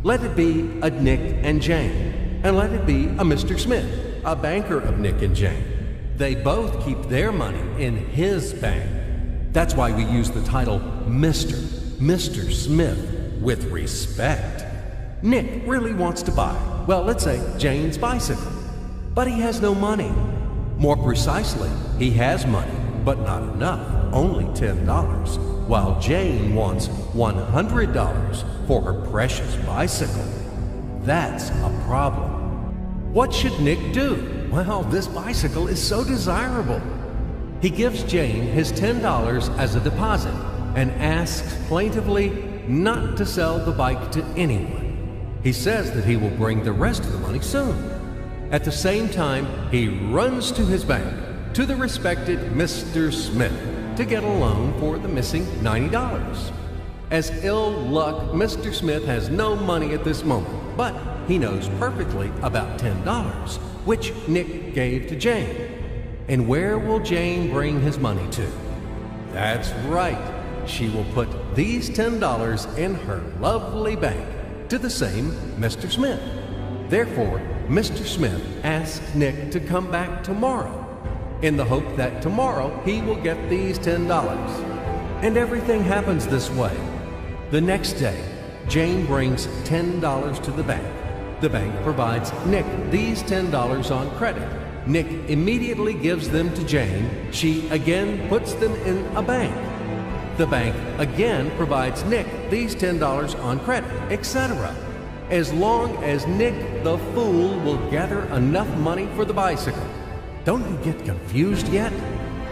Let it be a Nick and Jane, and let it be a Mr. Smith, a banker of Nick and Jane. They both keep their money in his bank. That's why we use the title Mr. Smith with respect. Nick really wants to buy, well, let's say Jane's bicycle, but he has no money. More precisely, he has money, but not enough, only $10, while Jane wants $100 for her precious bicycle. That's a problem. What should Nick do? Well, this bicycle is so desirable. He gives Jane his $10 as a deposit and asks plaintively not to sell the bike to anyone. He says that he will bring the rest of the money soon. At the same time, he runs to his bank, to the respected Mr. Smith, to get a loan for the missing $90. As ill luck, Mr. Smith has no money at this moment, but he knows perfectly about $10, which Nick gave to Jane. And where will Jane bring his money to? That's right. She will put these $10 in her lovely bank to the same Mr. Smith. Therefore, Mr. Smith asks Nick to come back tomorrow in the hope that tomorrow he will get these $10. And everything happens this way. The next day, Jane brings $10 to the bank. The bank provides Nick these $10 on credit. Nick immediately gives them to Jane. She again puts them in a bank. The bank again provides Nick these $10 on credit, etc. As long as Nick the fool will gather enough money for the bicycle. Don't you get confused yet?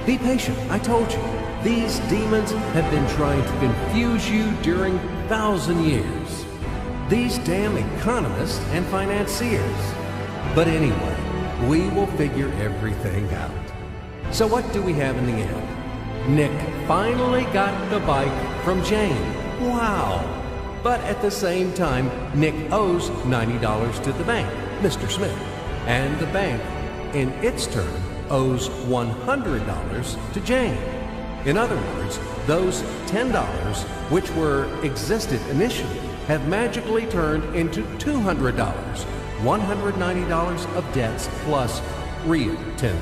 Be patient, I told you. These demons have been trying to confuse you during 1,000 years. These damn economists and financiers. But anyway, we will figure everything out. So what do we have in the end? Nick finally got the bike from Jane. Wow! But at the same time, Nick owes $90 to the bank, Mr. Smith. And the bank, in its turn, owes $100 to Jane. In other words, those $10, which existed initially, have magically turned into $200, $190 of debts plus real $10.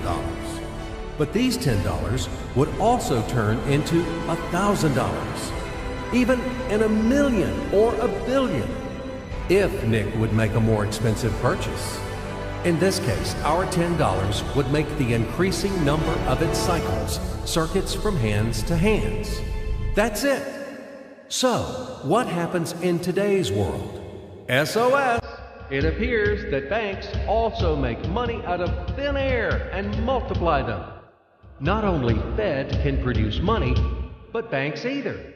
But these $10 would also turn into $1,000, even in $1 million or $1 billion, if Nick would make a more expensive purchase. In this case, our $10 would make the increasing number of its cycles, circuits from hands to hands. That's it. So, what happens in today's world? SOS! It appears that banks also make money out of thin air and multiply them. Not only Fed can produce money, but banks either.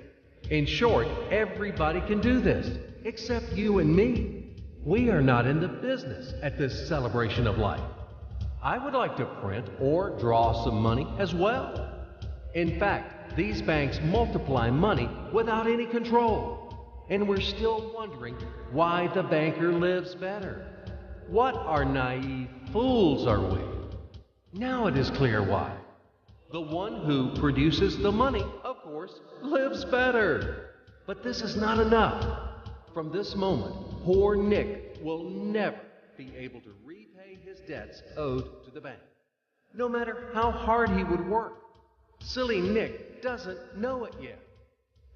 In short, everybody can do this, except you and me. We are not in the business at this celebration of life. I would like to print or draw some money as well. In fact, these banks multiply money without any control. And we're still wondering why the banker lives better. What are naive fools are we? Now it is clear why. The one who produces the money, of course, lives better. But this is not enough. From this moment, poor Nick will never be able to repay his debts owed to the bank, no matter how hard he would work. Silly Nick doesn't know it yet,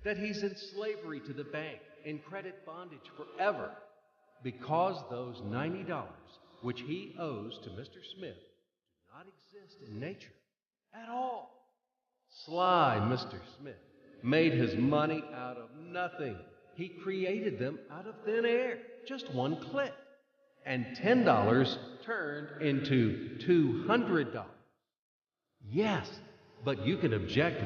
that he's in slavery to the bank, in credit bondage forever, because those $90 which he owes to Mr. Smith do not exist in nature at all. Sly Mr. Smith made his money out of nothing. He created them out of thin air, just one click. And $10 turned into $200. Yes, but you can object